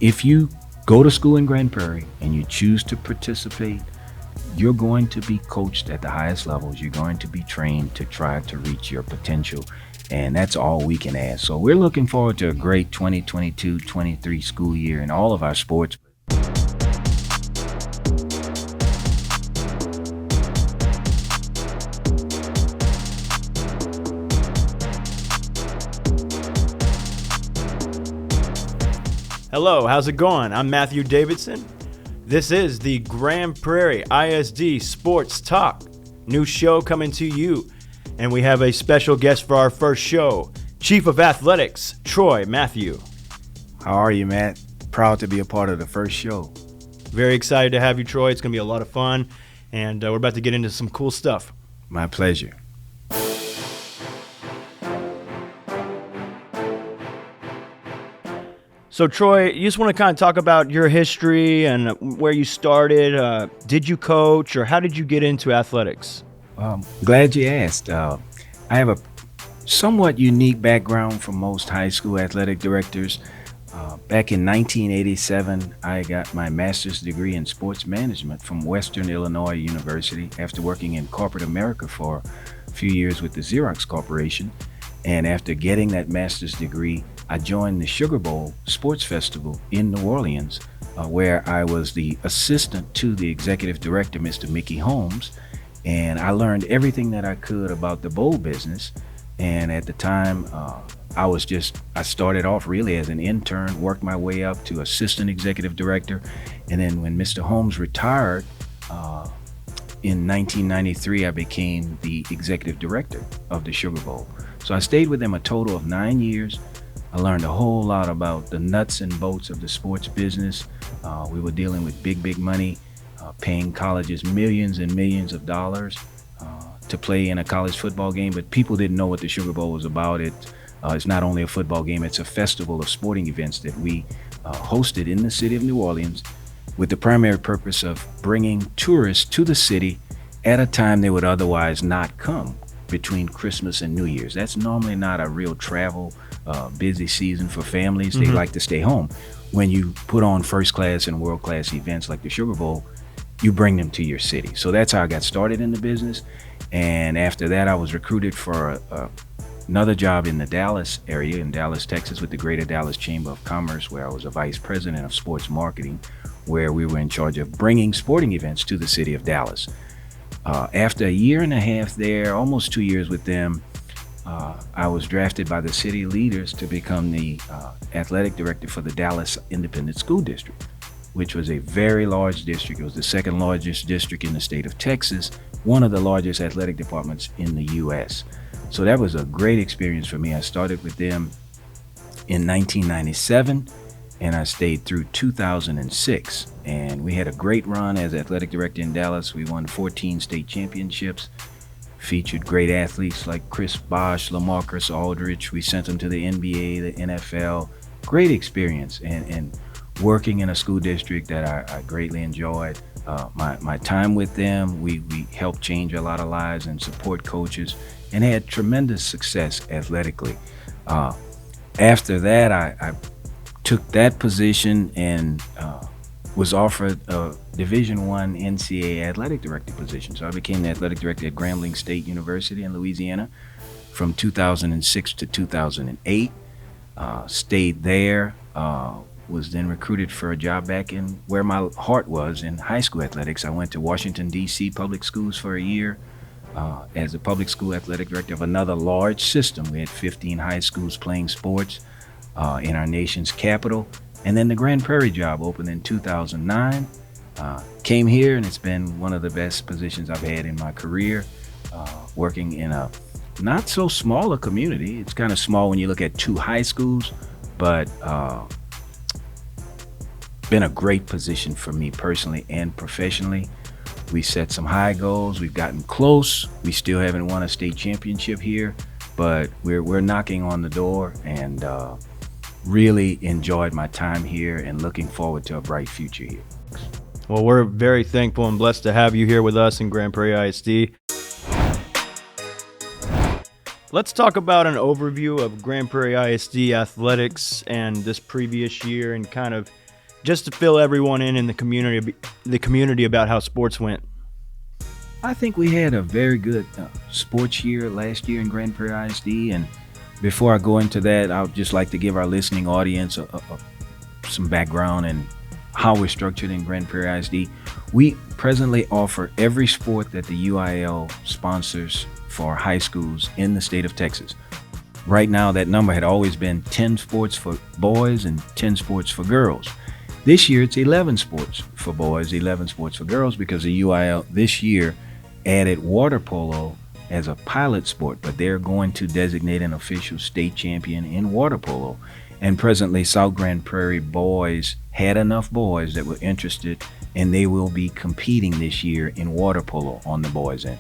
if you go to school in Grand Prairie and you choose to participate, you're going to be coached at the highest levels. You're going to be trained to try to reach your potential. And that's all we can ask. So we're looking forward to a great 2022-23 school year in all of our sports. Hello, how's it going? I'm Matthew Davidson. This is the Grand Prairie ISD Sports Talk, new show coming to you. And we have a special guest for our first show, Chief of Athletics, Troy Matthew. How are you, Matt? Proud to be a part of the first show. Very excited to have you, Troy. It's going to be a lot of fun, and we're about to get into some cool stuff. My pleasure. So, Troy, you just want to kind of talk about your history and where you started. Did you coach, or how did you get into athletics? Glad you asked. I have a somewhat unique background from most high school athletic directors. Back in 1987, I got my master's degree in sports management from Western Illinois University after working in corporate America for a few years with the Xerox Corporation. And after getting that master's degree, I joined the Sugar Bowl Sports Festival in New Orleans, where I was the assistant to the executive director, Mr. Mickey Holmes. And I learned everything that I could about the bowl business. And at the time, I started off really as an intern, worked my way up to assistant executive director. And then when Mr. Holmes retired in 1993, I became the executive director of the Sugar Bowl. So I stayed with them a total of 9 years. I learned a whole lot about the nuts and bolts of the sports business. We were dealing with big money, paying colleges millions and millions of dollars to play in a college football game, but people didn't know what the Sugar Bowl was about. It's not only a football game, it's a festival of sporting events that we hosted in the city of New Orleans with the primary purpose of bringing tourists to the city at a time they would otherwise not come, between Christmas and New Year's. That's normally not a real travel busy season for families. They like to stay home. When you put on first class and world class events like the Sugar Bowl, you bring them to your city. So that's how I got started in the business. And after that, I was recruited for another job in the Dallas area, in Dallas, Texas, with the Greater Dallas Chamber of Commerce, where I was a vice president of sports marketing, where we were in charge of bringing sporting events to the city of Dallas. After a year and a half there, almost 2 years with them, I was drafted by the city leaders to become the athletic director for the Dallas Independent School District, which was a very large district. It was the second largest district in the state of Texas, one of the largest athletic departments in the U.S. So that was a great experience for me. I started with them in 1997, and I stayed through 2006. And we had a great run as athletic director in Dallas. We won 14 state championships, featured great athletes like Chris Bosh, LaMarcus Aldridge. We sent them to the NBA, the NFL. Great experience, and working in a school district that I greatly enjoyed. My time with them, we helped change a lot of lives and support coaches, and had tremendous success athletically. After that, I took that position and was offered a Division I NCAA athletic director position. So I became the athletic director at Grambling State University in Louisiana from 2006 to 2008. Stayed there, was then recruited for a job back in where my heart was, in high school athletics. I went to Washington, D.C. public schools for a year as a public school athletic director of another large system. We had 15 high schools playing sports in our nation's capital. And then the Grand Prairie job opened in 2009. Came here, and it's been one of the best positions I've had in my career, working in a not so small a community. It's kind of small when you look at two high schools, but been a great position for me personally and professionally. We set some high goals. We've gotten close. We still haven't won a state championship here, but we're knocking on the door, and really enjoyed my time here and looking forward to a bright future here. Well, we're very thankful and blessed to have you here with us in Grand Prairie ISD. Let's talk about an overview of Grand Prairie ISD athletics and this previous year, and kind of just to fill everyone in the community about how sports went. I think we had a very good sports year last year in Grand Prairie ISD. And before I go into that, I would just like to give our listening audience some background and how we're structured in Grand Prairie ISD. We presently offer every sport that the UIL sponsors for high schools in the state of Texas. Right now, that number had always been 10 sports for boys and 10 sports for girls. This year, it's 11 sports for boys, 11 sports for girls, because the UIL this year added water polo as a pilot sport, but they're going to designate an official state champion in water polo. And presently, South Grand Prairie boys had enough boys that were interested, and they will be competing this year in water polo on the boys end.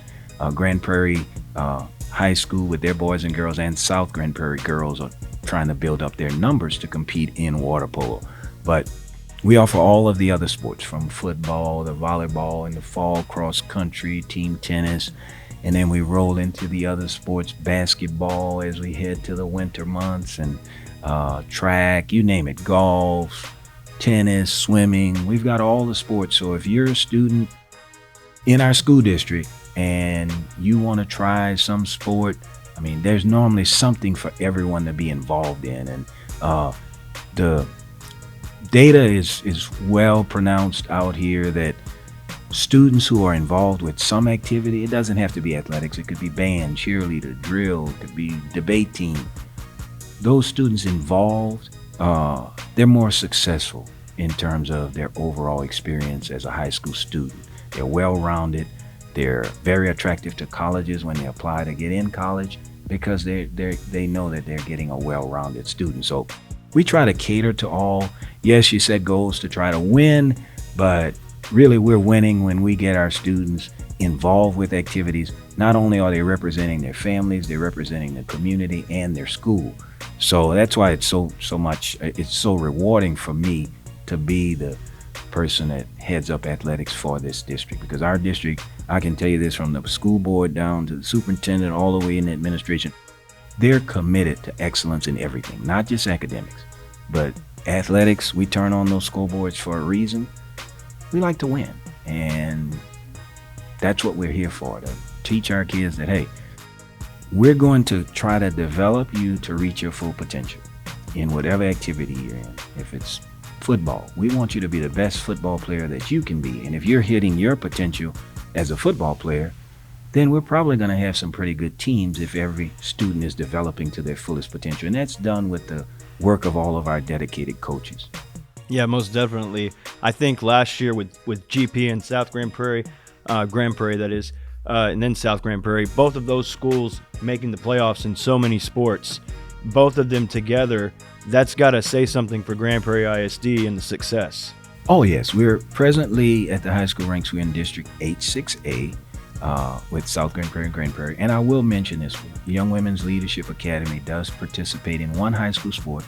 Grand Prairie High School with their boys and girls, and South Grand Prairie girls are trying to build up their numbers to compete in water polo. But we offer all of the other sports, from football to volleyball, in the fall, cross country, team tennis, and then we roll into the other sports, basketball as we head to the winter months, and track, you name it, golf, tennis, swimming. We've got all the sports. So if you're a student in our school district and you want to try some sport, I mean, there's normally something for everyone to be involved in. And the data is well pronounced out here that students who are involved with some activity, it doesn't have to be athletics, it could be band, cheerleader, drill, it could be debate team. Those students involved, they're more successful in terms of their overall experience as a high school student. They're well-rounded. They're very attractive to colleges when they apply to get in college, because they know that they're getting a well-rounded student. So we try to cater to all. Yes, you set goals to try to win, but really we're winning when we get our students involved with activities. Not only are they representing their families, they're representing the community and their school. So that's why it's so rewarding for me to be the person that heads up athletics for this district, because our district, I can tell you this, from the school board down to the superintendent, all the way in the administration, they're committed to excellence in everything, not just academics, but athletics. We turn on those scoreboards for a reason. We like to win, and that's what we're here for, to teach our kids that, hey, we're going to try to develop you to reach your full potential in whatever activity you're in. If it's football, we want you to be the best football player that you can be. And if you're hitting your potential as a football player, then we're probably going to have some pretty good teams if every student is developing to their fullest potential. And that's done with the work of all of our dedicated coaches. Yeah, most definitely. I think last year with GP and South Grand Prairie, that is, and then South Grand Prairie, both of those schools making the playoffs in so many sports, both of them together, that's got to say something for Grand Prairie ISD and the success. Oh, yes. We're presently at the high school ranks. We're in District H6A with South Grand Prairie and Grand Prairie. And I will mention this, Young Women's Leadership Academy does participate in one high school sport,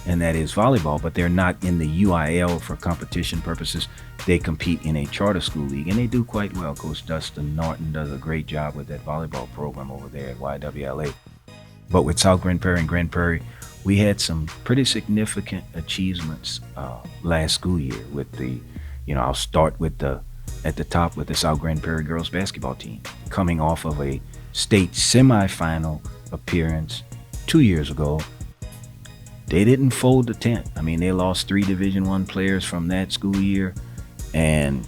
and that is volleyball, but they're not in the UIL for competition purposes. They compete in a charter school league, and they do quite well. Coach Dustin Norton does a great job with that volleyball program over there at YWLA. But with South Grand Prairie and Grand Prairie, we had some pretty significant achievements last school year with the, I'll start with at the top with the South Grand Prairie girls basketball team, coming off of a state semifinal appearance 2 years ago. They didn't fold the tent. I mean, they lost 3 Division I players from that school year, and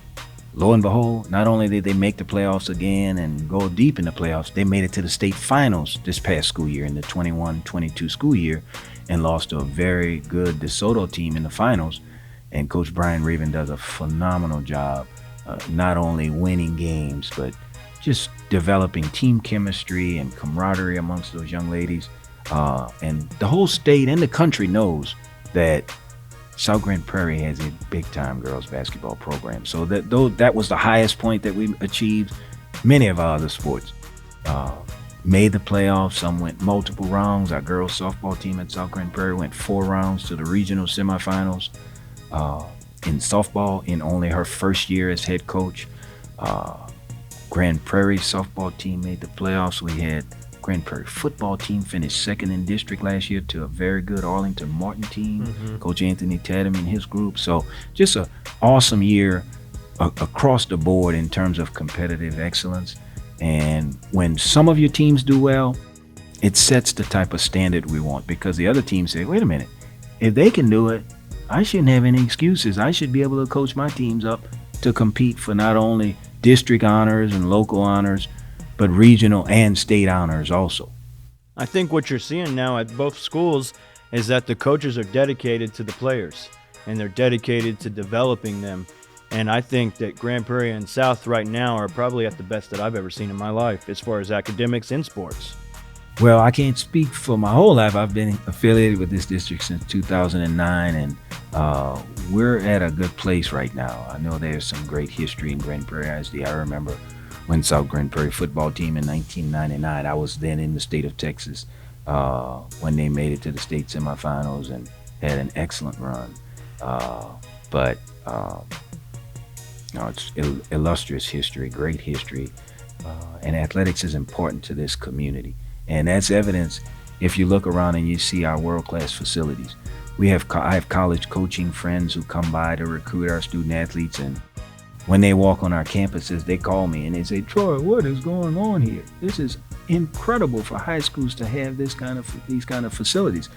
lo and behold, not only did they make the playoffs again and go deep in the playoffs, they made it to the state finals this past school year, in the 21-22 school year, and lost to a very good DeSoto team in the finals. And Coach Brian Raven does a phenomenal job, not only winning games, but just developing team chemistry and camaraderie amongst those young ladies. And the whole state and the country knows that South Grand Prairie has a big-time girls basketball program. So that was the highest point that we achieved. Many of our other sports made the playoffs. Some went multiple rounds. Our girls softball team at South Grand Prairie went 4 rounds to the regional semifinals. In softball, in only her first year as head coach, Grand Prairie softball team made the playoffs. We had Grand Prairie football team finished second in district last year to a very good Arlington Martin team. Coach Anthony Tatum and his group. So just an awesome year across the board in terms of competitive excellence. And when some of your teams do well, it sets the type of standard we want, because the other teams say, wait a minute, if they can do it, I shouldn't have any excuses. I should be able to coach my teams up to compete for not only district honors and local honors, but regional and state honors also. I think what you're seeing now at both schools is that the coaches are dedicated to the players and they're dedicated to developing them. And I think that Grand Prairie and South right now are probably at the best that I've ever seen in my life as far as academics and sports. Well, I can't speak for my whole life. I've been affiliated with this district since 2009, and we're at a good place right now. I know there's some great history in Grand Prairie ISD. I remember when South Grand Prairie football team in 1999, I was then in the state of Texas when they made it to the state semifinals and had an excellent run. But it's illustrious history, great history, and athletics is important to this community. And that's evidence if you look around and you see our world-class facilities. I have college coaching friends who come by to recruit our student athletes, and when they walk on our campuses, they call me and they say, Troy, what is going on here? This is incredible for high schools to have these kind of facilities.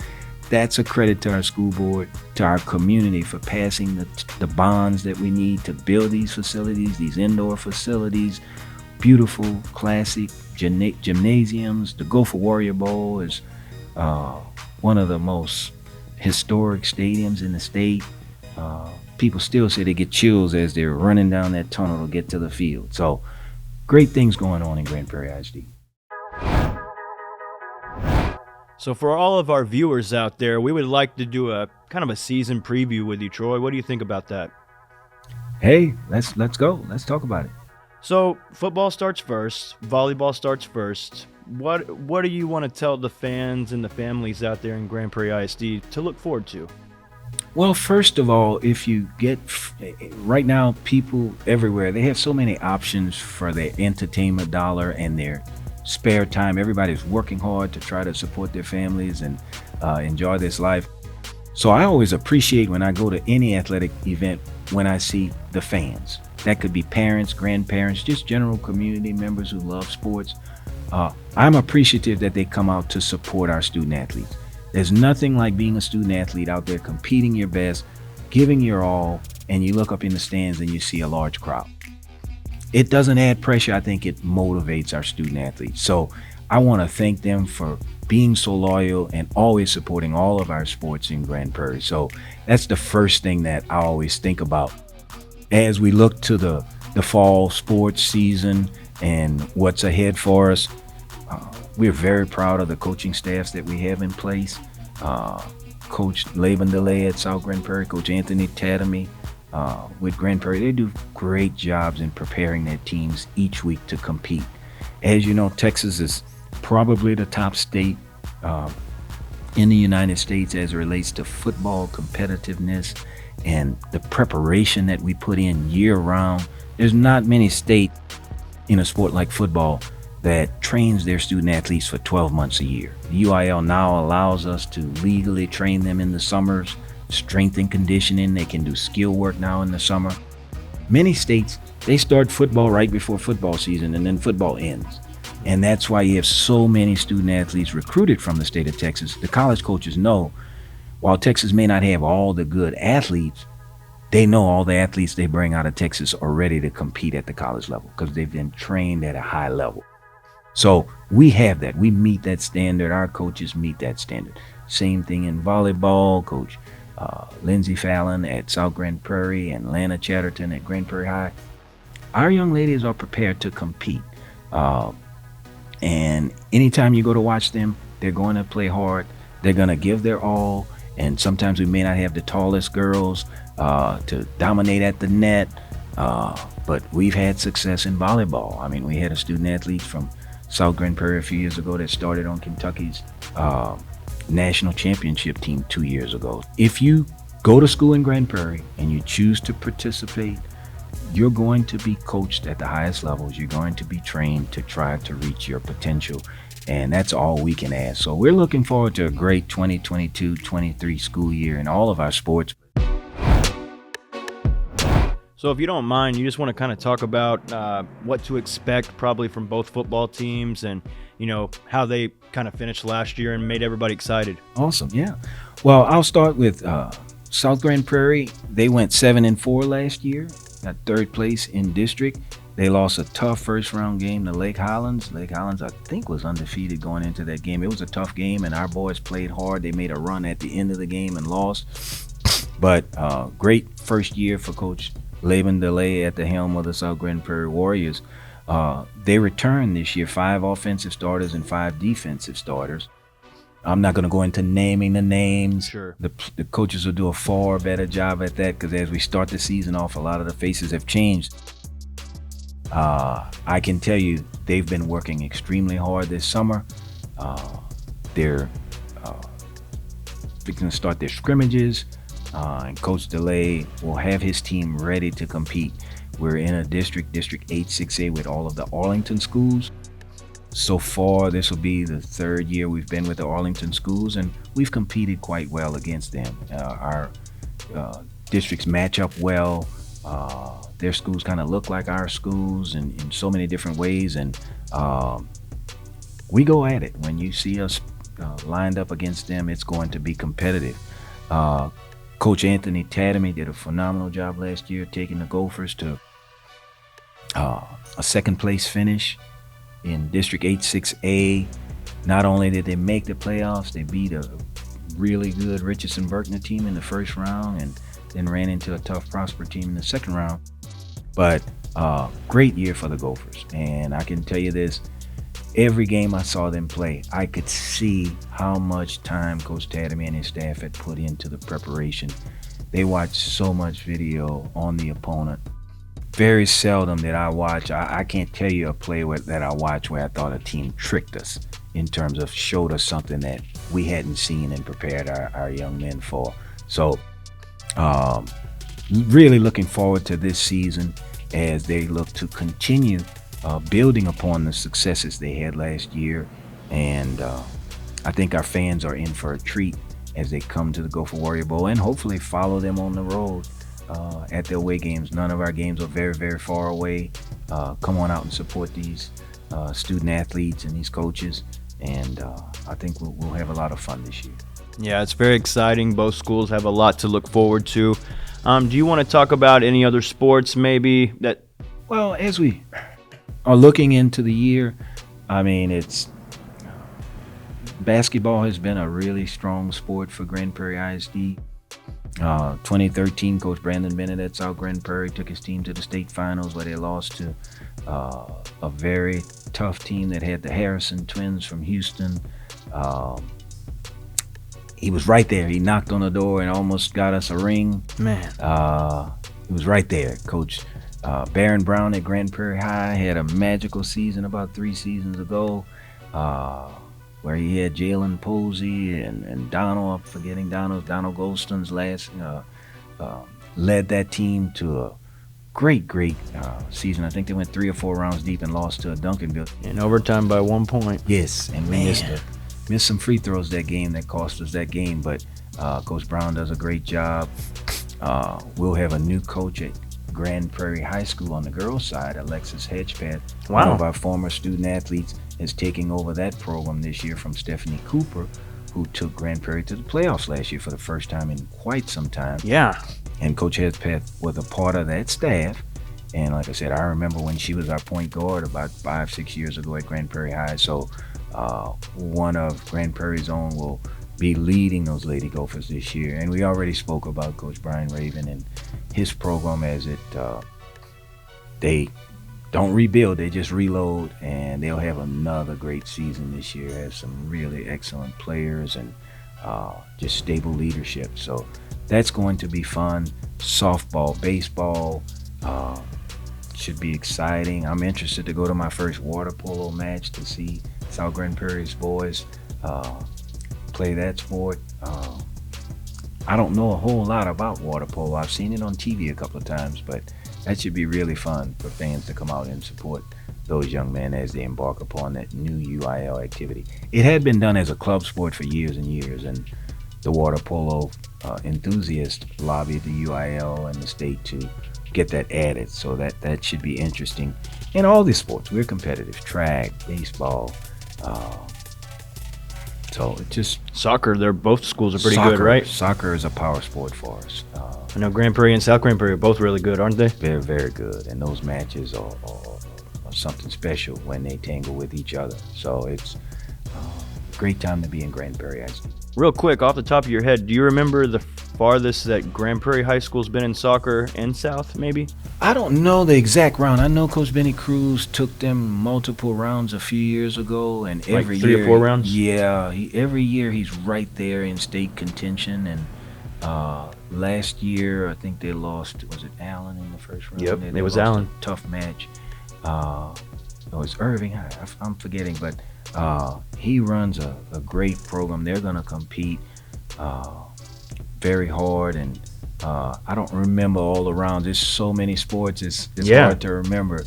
That's a credit to our school board, to our community for passing the bonds that we need to build these facilities, these indoor facilities, beautiful, classic gymnasiums. The Gopher Warrior Bowl is one of the most historic stadiums in the state. People still say they get chills as they're running down that tunnel to get to the field. So great things going on in Grand Prairie ISD. So for all of our viewers out there, we would like to do a kind of a season preview with you, Troy. What do you think about that? Hey, let's go. Let's talk about it. So football starts first, volleyball starts first. What do you want to tell the fans and the families out there in Grand Prairie ISD to look forward to? Well, first of all, if you get right now, people everywhere, they have so many options for their entertainment dollar and their spare time. Everybody's working hard to try to support their families and enjoy this life. So I always appreciate when I go to any athletic event when I see the fans. That could be parents, grandparents, just general community members who love sports. I'm appreciative that they come out to support our student athletes. There's nothing like being a student athlete out there competing your best, giving your all, and you look up in the stands and you see a large crowd. It doesn't add pressure. I think it motivates our student athletes. So I want to thank them for being so loyal and always supporting all of our sports in Grand Prairie. So that's the first thing that I always think about as we look to the fall sports season and what's ahead for us. We're very proud of the coaching staffs that we have in place. Coach Laban DeLay at South Grand Prairie, Coach Anthony Tatum with Grand Prairie, they do great jobs in preparing their teams each week to compete. As you know, Texas is probably the top state in the United States as it relates to football competitiveness and the preparation that we put in year round. There's not many states in a sport like football that trains their student athletes for 12 months a year. The UIL now allows us to legally train them in the summers, strength and conditioning. They can do skill work now in the summer. Many states, they start football right before football season and then football ends. And that's why you have so many student athletes recruited from the state of Texas. The college coaches know, while Texas may not have all the good athletes, they know all the athletes they bring out of Texas are ready to compete at the college level because they've been trained at a high level. So we have that. We meet that standard. Our coaches meet that standard. Same thing in volleyball. Coach Lindsey Fallon at South Grand Prairie and Lana Chatterton at Grand Prairie High. Our young ladies are prepared to compete. And anytime you go to watch them, they're going to play hard. They're going to give their all. And sometimes we may not have the tallest girls to dominate at the net. But we've had success in volleyball. I mean, we had a student athlete from South Grand Prairie a few years ago that started on Kentucky's national championship team 2 years ago. If you go to school in Grand Prairie and you choose to participate, you're going to be coached at the highest levels. You're going to be trained to try to reach your potential. And that's all we can ask. So we're looking forward to a great 2022-23 school year in all of our sports. So if you don't mind, you just want to kind of talk about what to expect probably from both football teams and, how they kind of finished last year and made everybody excited. Awesome, yeah. Well, I'll start with South Grand Prairie. They went 7-4 last year, got third place in district. They lost a tough first-round game to Lake Highlands. Lake Highlands, I think, was undefeated going into that game. It was a tough game, and our boys played hard. They made a run at the end of the game and lost. But great first year for Coach Laban DeLay at the helm of the South Grand Prairie Warriors. They returned this year 5 offensive starters and 5 defensive starters. I'm not going to go into naming the names. Sure. The coaches will do a far better job at that because as we start the season off, a lot of the faces have changed. I can tell you they've been working extremely hard this summer. They're going to start their scrimmages. And Coach DeLay will have his team ready to compete. We're in a District 8 6A with all of the Arlington schools. So far, this will be the 3rd year we've been with the Arlington schools, and we've competed quite well against them. Our districts match up well. Their schools kind of look like our schools in so many different ways, and we go at it. When you see us lined up against them, it's going to be competitive. Coach Anthony Tadamy did a phenomenal job last year taking the Gophers to a 2nd place finish in District 8 6A. Not only did they make the playoffs, they beat a really good Richardson-Berkner team in the first round and then ran into a tough Prosper team in the second round. But great year for the Gophers. And I can tell you this, every game I saw them play, I could see how much time Coach Tadamy and his staff had put into the preparation. They watched so much video on the opponent. Very seldom did I watch, I can't tell you a play that I watched where I thought a team tricked us in terms of showed us something that we hadn't seen and prepared our young men for. So really looking forward to this season as they look to continue building upon the successes they had last year. And I think our fans are in for a treat as they come to the Gopher Warrior Bowl and hopefully follow them on the road at their away games. None of our games are very, very far away. Come on out and support these student athletes and these coaches. And I think we'll have a lot of fun this year. Yeah, it's very exciting. Both schools have a lot to look forward to. Do you want to talk about any other sports maybe that? Well, as we are looking into the year, I mean, it's basketball has been a really strong sport for Grand Prairie ISD. 2013, Coach Brandon Bennett at South Grand Prairie took his team to the state finals where they lost to a very tough team that had the Harrison twins from Houston. He was right there. He knocked on the door and almost got us a ring. Man. He was right there. Coach Barron Brown at Grand Prairie High had a magical season about 3 seasons ago where he had Jalen Posey and Donald, I'm forgetting Donald Golston's last, led that team to a great season. I think they went 3 or 4 rounds deep and lost to a Duncanville. In overtime by 1 point. Yes, and we missed some free throws that game that cost us that game, but Coach Brown does a great job. We'll have a new coach at Grand Prairie High School on the girls' side, Alexis Hedgepath. Wow. One of our former student athletes is taking over that program this year from Stephanie Cooper, who took Grand Prairie to the playoffs last year for the first time in quite some time. Yeah. And Coach Hedgepath was a part of that staff. And like I said, I remember when she was our point guard about 5-6 years ago at Grand Prairie High. So one of Grand Prairie's own will be leading those Lady Gophers this year. And we already spoke about Coach Brian Raven and his program as they don't rebuild, they just reload, and they'll have another great season this year. Have some really excellent players and just stable leadership. So that's going to be fun. Softball, baseball should be exciting. I'm interested to go to my first water polo match to see South Grand Prairie's boys play that sport. I don't know a whole lot about water polo. I've seen it on TV a couple of times, but that should be really fun for fans to come out and support those young men as they embark upon that new UIL activity. It had been done as a club sport for years and years, and the water polo enthusiasts lobbied the UIL and the state to get that added. So that should be interesting. In all these sports, we're competitive: track, baseball. So it just Soccer, they're both schools are pretty soccer, good, right? Soccer is a power sport for us. I know Grand Prairie and South Grand Prairie are both really good, aren't they? Very, very good. And those matches are something special when they tangle with each other. So it's a great time to be in Grand Prairie ISD. Real quick, off the top of your head, do you remember the farthest that Grand Prairie High School's been in soccer and South, maybe? I don't know the exact round. I know Coach Benny Cruz took them multiple rounds a few years ago, and Like every 3 year, or 4 rounds? Yeah, every year he's right there in state contention. And last year, I think they lost. Was it Allen in the first round? Yep, They it was lost Allen. a tough match. It was Irving. I'm forgetting, but he runs a great program. They're going to compete very hard, and I don't remember all the rounds. There's so many sports. It's hard to remember.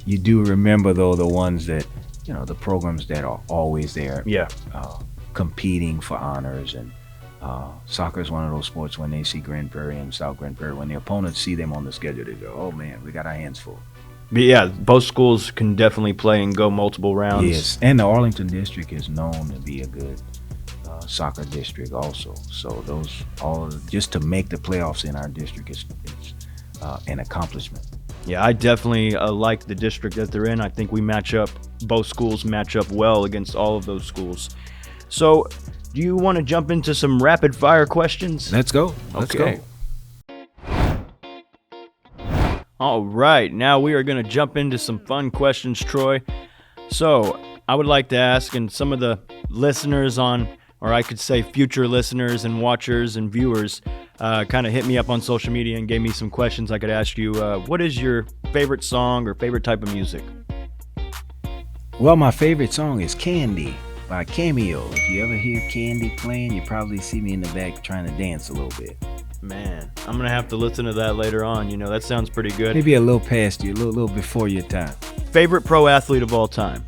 You do remember though the ones that the programs that are always there, competing for honors. And soccer is one of those sports when they see Grand Prairie and South Grand Prairie, when the opponents see them on the schedule, they go, "Oh man, we got our hands full." But yeah, both schools can definitely play and go multiple rounds. Yes, and the Arlington district is known to be a good soccer district also. So just to make the playoffs in our district is an accomplishment. Yeah, I definitely like the district that they're in. I think both schools match up well against all of those schools. So, do you want to jump into some rapid fire questions? Let's go. Let's go. All right, now we are going to jump into some fun questions, Troy. So, I would like to ask, and some of the listeners or I could say future listeners and watchers and viewers kind of hit me up on social media and gave me some questions I could ask you. What is your favorite song or favorite type of music? Well, my favorite song is Candy by Cameo. If you ever hear Candy playing, you probably see me in the back trying to dance a little bit. Man, I'm going to have to listen to that later on. That sounds pretty good. Maybe a little past you, a little before your time. Favorite pro athlete of all time?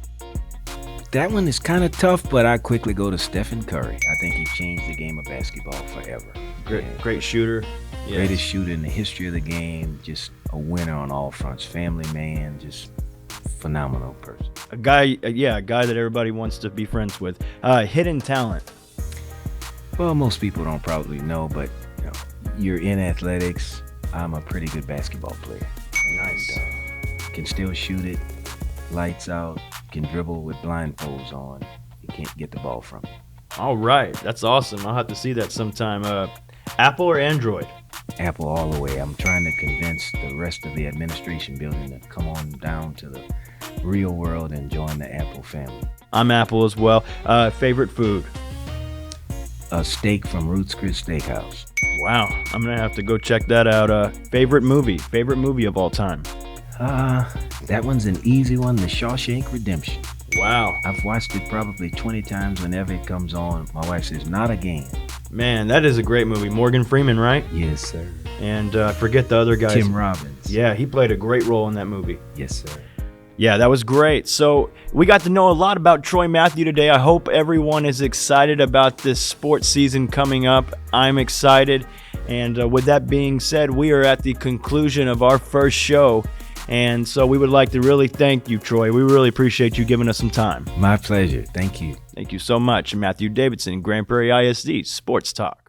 That one is kind of tough, but I quickly go to Stephen Curry. I think he changed the game of basketball forever. Great shooter. Yes. Greatest shooter in the history of the game. Just a winner on all fronts. Family man, just phenomenal person. A guy that everybody wants to be friends with. Hidden talent. Well, most people don't probably know, but you're in athletics. I'm a pretty good basketball player. Nice. And, can still shoot it, lights out, can dribble with blindfolds on. You can't get the ball from me. All right, that's awesome. I'll have to see that sometime. Apple or Android? Apple all the way. I'm trying to convince the rest of the administration building to come on down to the real world and join the Apple family. I'm Apple as well. Favorite food? A steak from Ruth's Chris Steakhouse. Wow, I'm gonna have to go check that out. Favorite movie of all time? That one's an easy one, The Shawshank Redemption. Wow. I've watched it probably 20 times whenever it comes on. My wife says, not again. Man, that is a great movie. Morgan Freeman, right? Yes, sir. And forget the other guys. Tim Robbins. Yeah, he played a great role in that movie. Yes, sir. Yeah, that was great. So we got to know a lot about Troy Matthew today. I hope everyone is excited about this sports season coming up. I'm excited. And with that being said, we are at the conclusion of our first show. And so we would like to really thank you, Troy. We really appreciate you giving us some time. My pleasure. Thank you. Thank you so much. Matthew Davidson, Grand Prairie ISD, Sports Talk.